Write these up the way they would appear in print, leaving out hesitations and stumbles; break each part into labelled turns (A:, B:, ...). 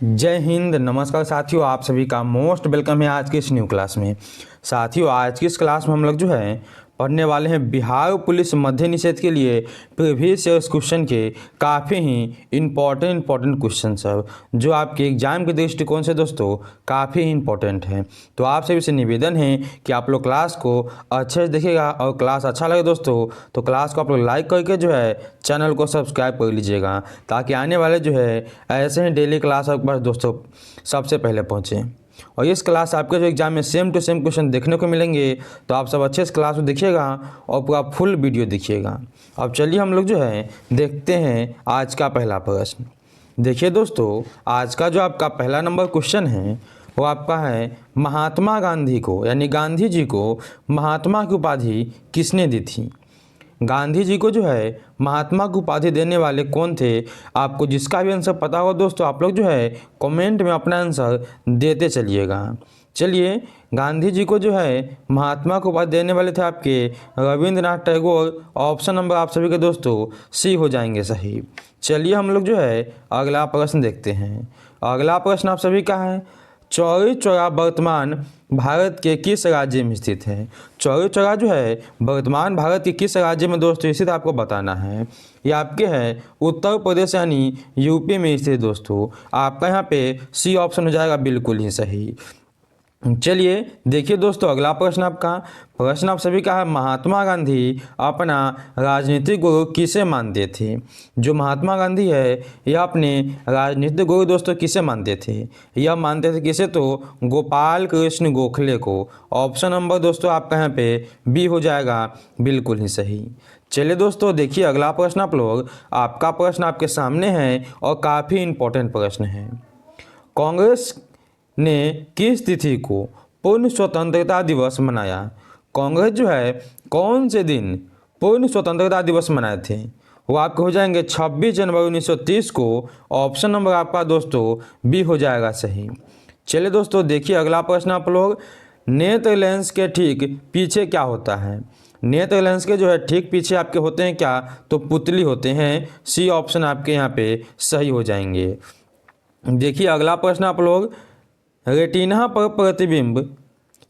A: जय हिंद। नमस्कार साथियों, आप सभी का मोस्ट वेलकम है आज की इस न्यू क्लास में। साथियों, आज की इस क्लास में हम लोग जो है पढ़ने वाले हैं बिहार पुलिस मध्य निषेध के लिए प्रीवियस ईयर्स क्वेश्चन के काफ़ी ही इम्पोर्टेंट क्वेश्चन सब जो आपके एग्जाम के दृष्टिकोण से दोस्तों काफ़ी इंपॉर्टेंट है। तो आप सभी से निवेदन है कि आप लोग क्लास को अच्छे से देखिएगा और क्लास अच्छा लगे दोस्तों तो क्लास को आप लोग लाइक करके जो है चैनल को सब्सक्राइब कर लीजिएगा, ताकि आने वाले जो है ऐसे ही डेली क्लास आपके पास दोस्तों सबसे पहले पहुँचे। और इस क्लास आपके जो एग्जाम में सेम टू सेम क्वेश्चन देखने को मिलेंगे, तो आप सब अच्छे से क्लास को देखिएगा और पूरा फुल वीडियो देखिएगा। अब चलिए हम लोग जो है देखते हैं आज का पहला प्रश्न। देखिए दोस्तों, आज का जो आपका पहला नंबर क्वेश्चन है वो आपका है महात्मा गांधी को यानी गांधी जी को महात्मा की उपाधि किसने दी थी। गांधी जी को जो है महात्मा की उपाधि देने वाले कौन थे। आपको जिसका भी आंसर पता हो दोस्तों आप लोग जो है कमेंट में अपना आंसर देते चलिएगा। चलिए, गांधी जी को जो है महात्मा को उपाधि देने वाले थे आपके रविंद्रनाथ टैगोर। ऑप्शन नंबर आप सभी के दोस्तों सी हो जाएंगे सही। चलिए हम लोग जो है अगला प्रश्न देखते हैं। अगला प्रश्न आप सभी का है चौरी चौरा वर्तमान भारत के किस राज्य में स्थित है। चौरी चौरा जो है वर्तमान भारत के किस राज्य में दोस्तों स्थित आपको बताना है। ये आपके हैं उत्तर प्रदेश यानी यूपी में स्थित दोस्तों। आपका यहाँ पे सी ऑप्शन हो जाएगा बिल्कुल ही सही। चलिए देखिए दोस्तों अगला प्रश्न आपका। प्रश्न आप सभी का है महात्मा गांधी अपना राजनीतिक गुरु किसे मानते थे। जो महात्मा गांधी है यह अपने राजनीतिक गुरु दोस्तों किसे मानते थे। यह मानते थे किसे, तो गोपाल कृष्ण गोखले को। ऑप्शन नंबर दोस्तों आपका यहाँ पे बी हो जाएगा बिल्कुल ही सही। चलिए दोस्तों देखिए अगला प्रश्न आप लोग। आपका प्रश्न आपके सामने है और काफ़ी इम्पोर्टेंट प्रश्न है। कांग्रेस ने किस तिथि को पूर्ण स्वतंत्रता दिवस मनाया। कांग्रेस जो है कौन से दिन पूर्ण स्वतंत्रता दिवस मनाए थे। वो आपके हो जाएंगे 26 जनवरी 1930 को। ऑप्शन नंबर आपका दोस्तों बी हो जाएगा सही। चलिए दोस्तों देखिए अगला प्रश्न आप लोग। नेत्र लेंस के ठीक पीछे क्या होता है। नेत्र लेंस के जो है ठीक पीछे आपके होते हैं क्या, तो पुतली होते हैं। सी ऑप्शन आपके यहाँ पे सही हो जाएंगे। देखिए अगला प्रश्न आप लोग। रेटिना पर प्रतिबिंब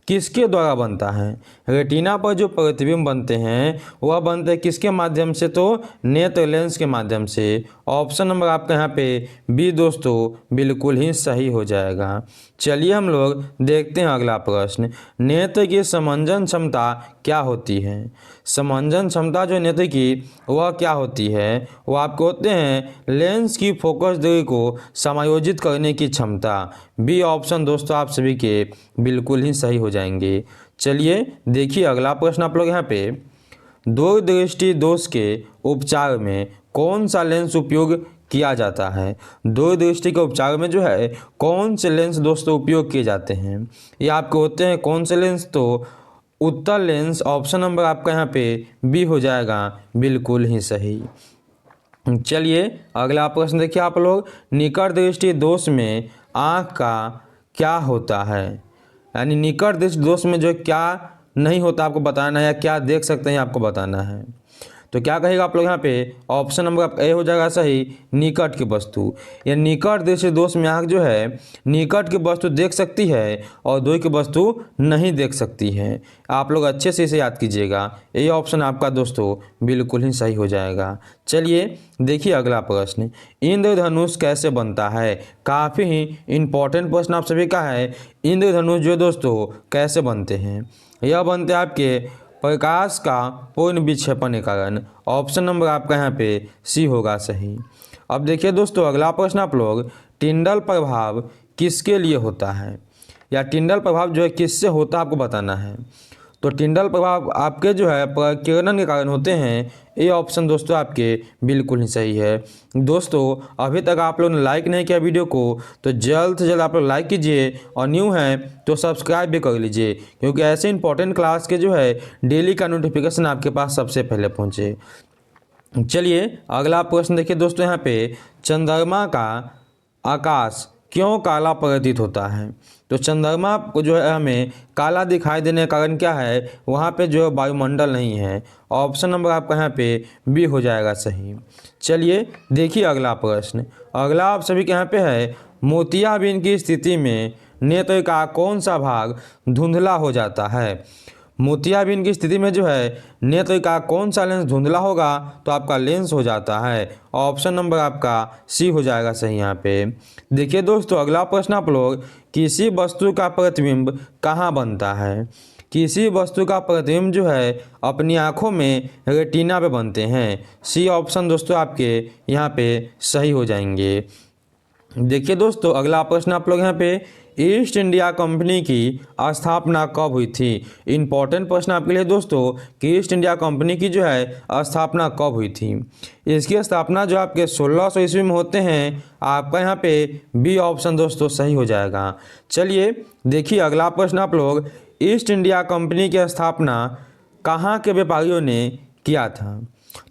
A: किसके द्वारा बनता है। रेटिना पर जो प्रतिबिंब बनते हैं वह बनते हैं किसके माध्यम से, तो नेत्र लेंस के माध्यम से। ऑप्शन नंबर आपका यहाँ पे बी दोस्तों बिल्कुल ही सही हो जाएगा। चलिए हम लोग देखते हैं अगला प्रश्न। नेत्र की समंजन क्षमता क्या होती है। समंजन क्षमता जो नेत्र की वह क्या होती है, वो आपको होते हैं लेंस की फोकस दूरी को समायोजित करने की क्षमता। बी ऑप्शन दोस्तों आप सभी के बिल्कुल ही सही हो जाएंगे। चलिए देखिए अगला प्रश्न आप लोग यहाँ पे। दूरदृष्टि दोष के उपचार में कौन सा लेंस उपयोग किया जाता है। दूरदृष्टि के उपचार में जो है कौन से लेंस दोस्तों उपयोग किए जाते हैं। ये आपके होते हैं कौन से लेंस, तो उत्तल लेंस। ऑप्शन नंबर आपका यहाँ पे बी हो जाएगा बिल्कुल ही सही। चलिए अगला प्रश्न देखिए आप लोग। निकट दृष्टि दोष में आँख का क्या होता है। यानी निकट दृष्टि दोष में जो क्या नहीं होता आपको बताना है या क्या देख सकते हैं आपको बताना है। तो क्या कहेगा आप लोग यहाँ पे। ऑप्शन नंबर आपका ए हो जाएगा सही, निकट की वस्तु। या निकट दृष्टि दोष में आँख जो है निकट की वस्तु देख सकती है और दूर की वस्तु नहीं देख सकती है। आप लोग अच्छे से इसे याद कीजिएगा। ये ऑप्शन आपका दोस्तों बिल्कुल ही सही हो जाएगा। चलिए देखिए अगला प्रश्न। इंद्रधनुष कैसे बनता है। काफ़ी ही इम्पोर्टेंट प्रश्न आप सभी का है। इंद्रधनुष जो दोस्तों कैसे बनते हैं। यह बनते हैं आपके प्रकाश का पूर्ण विक्षेपण के कारण। ऑप्शन नंबर आपका यहाँ पे सी होगा सही। अब देखिए दोस्तों अगला प्रश्न आप लोग। टिंडल प्रभाव किसके लिए होता है, या टिंडल प्रभाव जो है किससे होता है आपको बताना है। तो टिंडल प्रभाव आपके जो है प्रकीर्णन के कारण होते हैं। ये ऑप्शन दोस्तों आपके बिल्कुल ही सही है। दोस्तों अभी तक आप लोगों ने लाइक नहीं किया वीडियो को तो जल्द से जल्द आप लोग लाइक कीजिए, और न्यू हैं तो सब्सक्राइब भी कर लीजिए, क्योंकि ऐसे इंपॉर्टेंट क्लास के जो है डेली का नोटिफिकेशन आपके पास सबसे पहले पहुँचे। चलिए अगला प्रश्न देखिए दोस्तों यहाँ पे। चंद्रमा का आकाश क्यों काला प्रतीत होता है। तो चंद्रमा को जो है हमें काला दिखाई देने का कारण क्या है, वहाँ पे जो है वायुमंडल नहीं है। ऑप्शन नंबर आपका यहाँ पे बी हो जाएगा सही। चलिए देखिए अगला प्रश्न। अगला आप सभी के यहाँ पे है मोतियाबिंद की स्थिति में नेत्र का कौन सा भाग धुंधला हो जाता है? मोतियाबिंद की स्थिति में जो है नेत्र का कौन सा लेंस धुंधला होगा? तो आपका लेंस हो जाता है। ऑप्शन नंबर आपका सी हो जाएगा सही यहाँ पे। देखिए दोस्तों, अगला प्रश्न आप लोग, किसी वस्तु का प्रतिबिंब कहाँ बनता है? किसी वस्तु का प्रतिबिंब जो है अपनी आँखों में रेटिना पे बनते हैं। सी ऑप्शन दोस्तों आपके यहाँ पे सही हो जाएंगे। देखिए दोस्तों, अगला प्रश्न आप लोग यहाँ पे, ईस्ट इंडिया कंपनी की स्थापना कब हुई थी? इंपॉर्टेंट प्रश्न आपके लिए दोस्तों कि ईस्ट इंडिया कंपनी की जो है स्थापना कब हुई थी? इसकी स्थापना जो आपके 1600 ईस्वी में होते हैं। आपका यहाँ पे बी ऑप्शन दोस्तों सही हो जाएगा। चलिए देखिए अगला प्रश्न आप लोग, ईस्ट इंडिया कंपनी की स्थापना कहाँ के व्यापारियों ने किया था?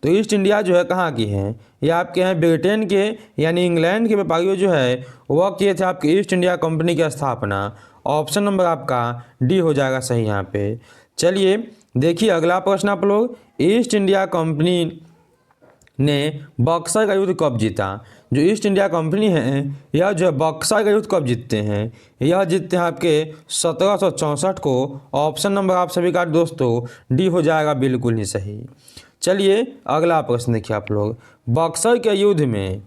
A: तो ईस्ट इंडिया जो है कहाँ की है? ये आपके हैं ब्रिटेन के यानी इंग्लैंड के व्यापारियों जो है वह किए थे आपके ईस्ट इंडिया कंपनी की स्थापना। ऑप्शन नंबर आपका डी हो जाएगा सही यहाँ पे। चलिए देखिए अगला प्रश्न आप लोग, ईस्ट इंडिया कंपनी ने बक्सर का युद्ध कब जीता? जो ईस्ट इंडिया कंपनी है यह जो है बक्सर का युद्ध कब जीतते हैं? यह जीतते हैं आपके 1764 को। ऑप्शन नंबर आप सभी का दोस्तों डी हो जाएगा बिल्कुल ही सही। चलिए अगला प्रश्न देखिए आप लोग, बक्सर के युद्ध में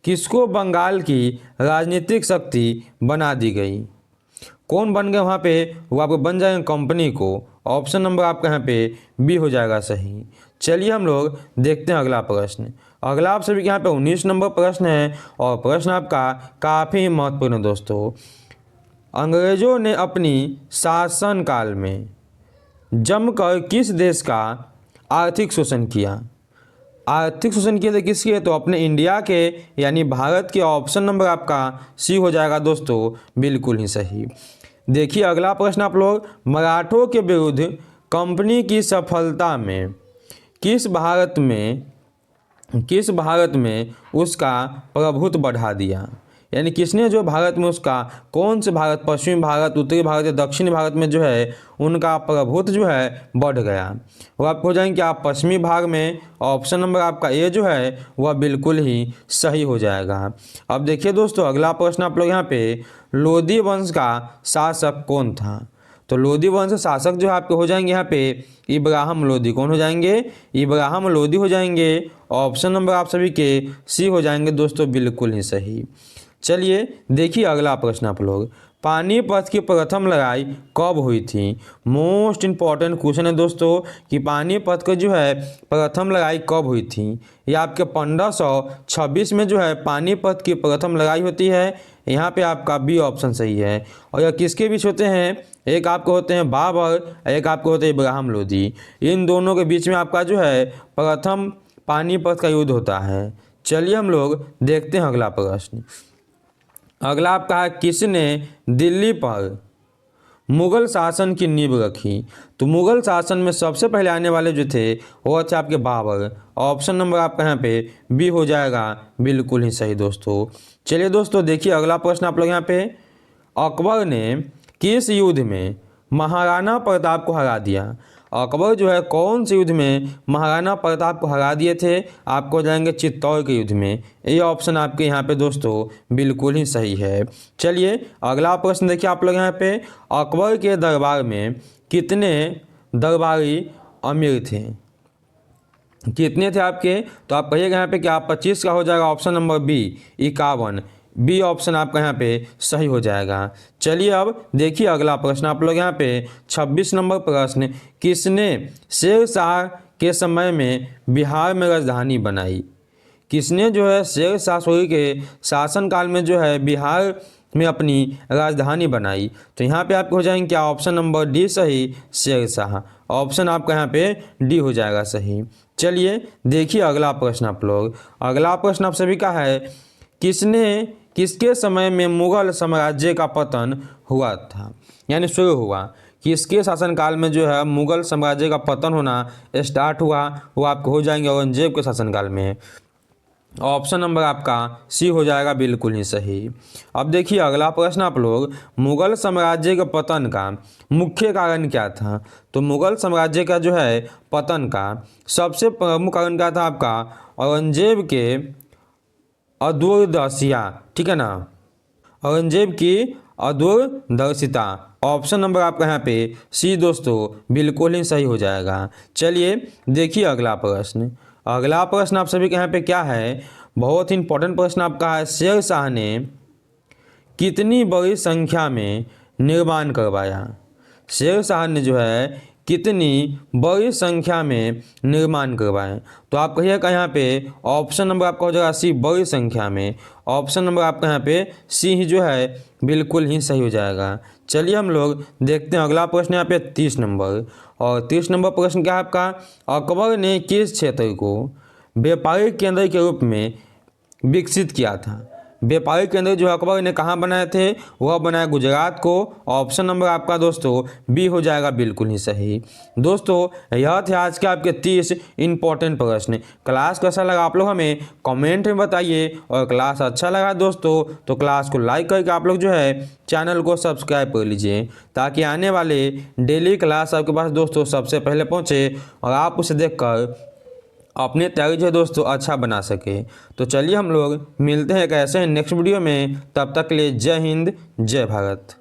A: किसको बंगाल की राजनीतिक शक्ति बना दी गई? कौन बन गए वहाँ पे? वो आपको बन जाएंगे कंपनी को। ऑप्शन नंबर आपका यहाँ पे बी हो जाएगा सही। चलिए हम लोग देखते हैं अगला प्रश्न। अगला आप सभी के यहाँ पे 19 नंबर प्रश्न है और प्रश्न आपका काफ़ी महत्वपूर्ण है दोस्तों। अंग्रेजों ने अपनी शासनकाल में जमकर किस देश का आर्थिक शोषण किया? आर्थिक शोषण किए थे किसके? तो अपने इंडिया के यानी भारत के। ऑप्शन नंबर आपका सी हो जाएगा दोस्तों बिल्कुल ही सही। देखिए अगला प्रश्न आप लोग, मराठों के विरुद्ध कंपनी की सफलता में किस भारत में उसका प्रभुत्व बढ़ा दिया? यानी किसने जो भारत में उसका, कौन से भारत, पश्चिमी भारत, उत्तरी भारत या दक्षिणी भारत में जो है उनका प्रभुत्व जो है बढ़ गया? वो आप हो जाएंगे आप पश्चिमी भाग में। ऑप्शन नंबर आपका ए जो है वह बिल्कुल ही सही हो जाएगा। अब देखिए दोस्तों अगला प्रश्न आप लोग यहाँ पे, लोधी वंश का शासक कौन था? तो लोधी वंश शासक जो आपके हो जाएंगे यहाँ पे इब्राहिम लोधी। कौन हो जाएंगे? इब्राहिम लोधी हो जाएंगे। ऑप्शन नंबर आप सभी के सी हो जाएंगे दोस्तों बिल्कुल ही सही। चलिए देखिए अगला प्रश्न आप लोग, पानीपत की प्रथम लड़ाई कब हुई थी? मोस्ट इम्पॉर्टेंट क्वेश्चन है दोस्तों कि पानीपत की जो है प्रथम लड़ाई कब हुई थी? ये आपके 1526 में जो है पानीपत की प्रथम लड़ाई होती है। यहाँ पे आपका बी ऑप्शन सही है। और यह किसके बीच होते हैं? एक आपको होते हैं बाबर, एक आपको होते हैं इब्राहिम लोधी। इन दोनों के बीच में आपका जो है प्रथम पानीपत का युद्ध होता है। चलिए हम लोग देखते हैं अगला प्रश्न। अगला आपका है, किसने दिल्ली पर मुगल शासन की नींव रखी? तो मुगल शासन में सबसे पहले आने वाले जो थे वो थे आपके बाबर। ऑप्शन नंबर आपका यहाँ पे बी हो जाएगा बिल्कुल ही सही दोस्तों। चलिए दोस्तों देखिए अगला प्रश्न आप लोग यहाँ पे, अकबर ने किस युद्ध में महाराणा प्रताप को हरा दिया? अकबर जो है कौन से युद्ध में महाराणा प्रताप को हरा दिए थे? आपको जाएंगे चित्तौड़ के युद्ध में। ये ऑप्शन आपके यहाँ पे दोस्तों बिल्कुल ही सही है। चलिए अगला प्रश्न देखिए आप लोग यहाँ पे, अकबर के दरबार में कितने दरबारी अमीर थे? कितने थे आपके? तो आप कहिएगा यहाँ पे कि आप 25 का हो जाएगा। Option number B 51। B option आपका यहाँ पे सही हो जाएगा। चलिए अब देखिए अगला प्रश्न आप लोग यहाँ पे 26 नंबर प्रश्न, किसने शेर शाह के समय में बिहार में राजधानी बनाई? किसने जो है शेर शाह सूरी के शासनकाल में जो है बिहार में अपनी राजधानी बनाई? तो यहाँ पे आपके हो जाएंगे क्या? ऑप्शन नंबर डी सही, शेर शाह। ऑप्शन आपका यहाँ पे डी हो जाएगा सही। चलिए देखिए अगला प्रश्न आप लोग, अगला प्रश्न आप सभी का है, किसके समय में मुगल साम्राज्य का पतन हुआ था? यानी शुरू हुआ। किसके शासनकाल में जो है मुगल साम्राज्य का पतन होना स्टार्ट हुआ? वो आपको हो जाएंगे औरंगजेब के शासनकाल में। ऑप्शन नंबर आपका सी हो जाएगा बिल्कुल ही सही। अब देखिए अगला प्रश्न आप लोग, मुगल साम्राज्य के पतन का मुख्य कारण क्या था? तो मुगल साम्राज्य का जो है पतन का सबसे प्रमुख कारण क्या था? आपका औरंगजेब के अदूरदर्शिता, ठीक है ना, औरंगजेब की अदूरदर्शिता। ऑप्शन नंबर आपका यहाँ पे सी दोस्तों बिल्कुल ही सही हो जाएगा। चलिए देखिए अगला प्रश्न। अगला प्रश्न आप सभी के यहाँ पे क्या है, बहुत ही इंपॉर्टेंट प्रश्न आपका है। शेर शाह ने कितनी बड़ी संख्या में निर्माण करवाया? शेर शाह ने जो है कितनी बड़ी संख्या में निर्माण करवाए? तो आप कहिएगा यहाँ पे ऑप्शन नंबर आपका हो जाएगा सी, बड़ी संख्या में। ऑप्शन नंबर आपका यहाँ पे सी ही जो है बिल्कुल ही सही हो जाएगा। चलिए हम लोग देखते हैं अगला प्रश्न यहाँ पे 30 नंबर। और 30 नंबर प्रश्न क्या है आपका, अकबर ने किस क्षेत्र को व्यापारिक केंद्र के रूप में विकसित किया था? व्यापारिक केंद्र जो अकबर ने कहाँ बनाए थे, वह बनाया गुजरात को। ऑप्शन नंबर आपका दोस्तों बी हो जाएगा बिल्कुल ही सही। दोस्तों यह थे आज के आपके 30 इंपॉर्टेंट प्रश्न। क्लास कैसा लगा आप लोग हमें कमेंट में बताइए, और क्लास अच्छा लगा दोस्तों तो क्लास को लाइक करके आप लोग जो है चैनल को सब्सक्राइब कर लीजिए, ताकि आने वाले डेली क्लास आपके पास दोस्तों सबसे पहले पहुँचे और आप उसे देखकर अपने तैयारी जो है दोस्तों अच्छा बना सके। तो चलिए हम लोग मिलते हैं एक ऐसे नेक्स्ट वीडियो में, तब तक के लिए जय हिंद जय भारत।